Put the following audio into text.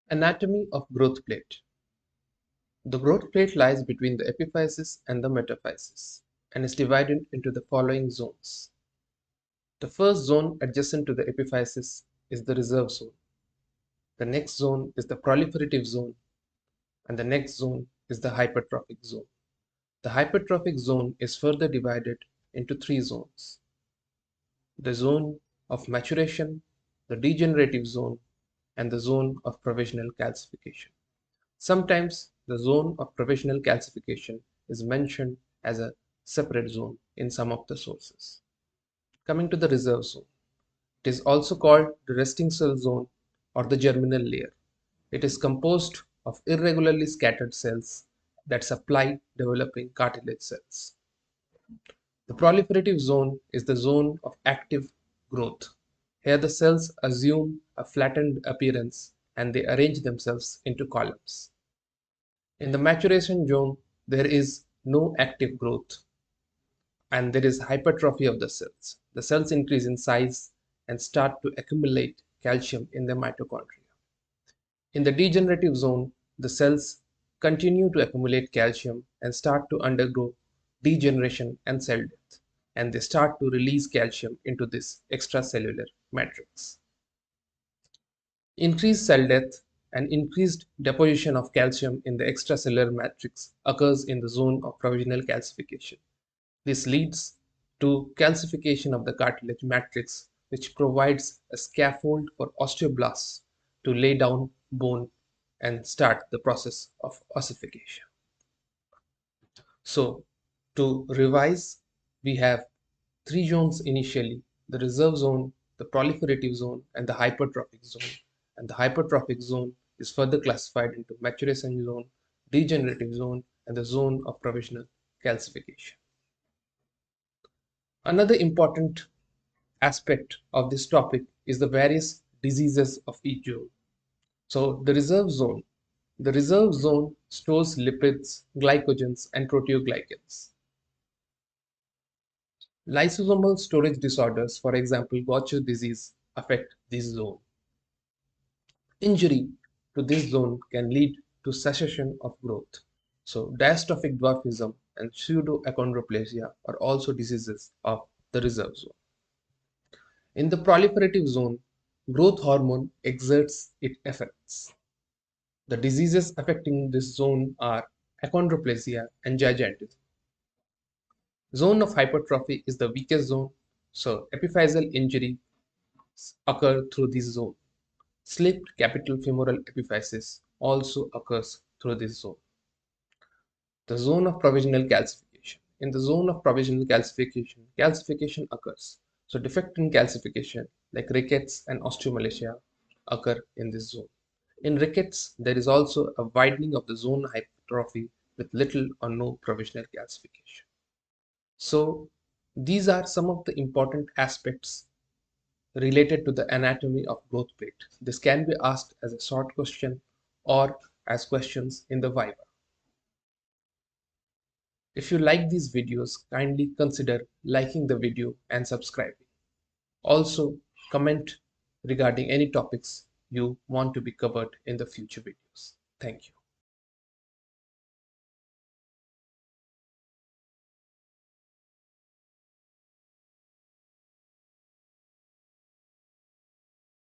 Anatomy of growth plate. The growth plate lies between the epiphysis and the metaphysis and is divided into the following zones. The first zone adjacent to the epiphysis is the reserve zone. The next zone is the proliferative zone, and the next zone is the hypertrophic zone. The hypertrophic zone is further divided into three zones: the zone of maturation, the degenerative zone, and the zone of provisional calcification. Sometimes the zone of provisional calcification is mentioned as a separate zone in some of the sources. Coming to the reserve zone, it is also called the resting cell zone or the germinal layer. It is composed of irregularly scattered cells that supply developing cartilage cells. The proliferative zone is the zone of active growth. Here the cells assume a flattened appearance and they arrange themselves into columns. In the maturation zone, there is no active growth and there is hypertrophy of the cells. The cells increase in size and start to accumulate calcium in their mitochondria. In the degenerative zone, the cells continue to accumulate calcium and start to undergo degeneration and cell death, and they start to release calcium into this extracellular matrix. Increased cell death and increased deposition of calcium in the extracellular matrix occurs in the zone of provisional calcification. This leads to calcification of the cartilage matrix, which provides a scaffold for osteoblasts to lay down bone and start the process of ossification. So, to revise, we have three zones initially: the reserve zone, the proliferative zone, and the hypertrophic zone. And the hypertrophic zone is further classified into maturation zone, degenerative zone, and the zone of provisional calcification. Another important aspect of this topic is the various diseases of each zone. So the reserve zone stores lipids, glycogens, and proteoglycans. Lysosomal storage disorders, for example, Gaucher disease, affect this zone. Injury to this zone can lead to cessation of growth. So diastrophic dwarfism and Pseudoachondroplasia are also diseases of the reserve zone. In the proliferative zone, growth hormone exerts its effects. The diseases affecting this zone are Achondroplasia and Gigantism. Zone of hypertrophy is the weakest zone, so epiphyseal injury occur through this zone. Slipped capital femoral epiphysis also occurs through this zone. The zone of provisional calcification. In the zone of provisional calcification, calcification occurs. So defect in calcification like rickets and osteomalacia occur in this zone. In rickets, there is also a widening of the zone hypertrophy with little or no provisional calcification. So these are some of the important aspects related to the anatomy of growth plate. This can be asked as a short question or as questions in the Viva. If you like these videos, kindly consider liking the video and subscribing. Also, comment regarding any topics you want to be covered in the future videos. Thank you.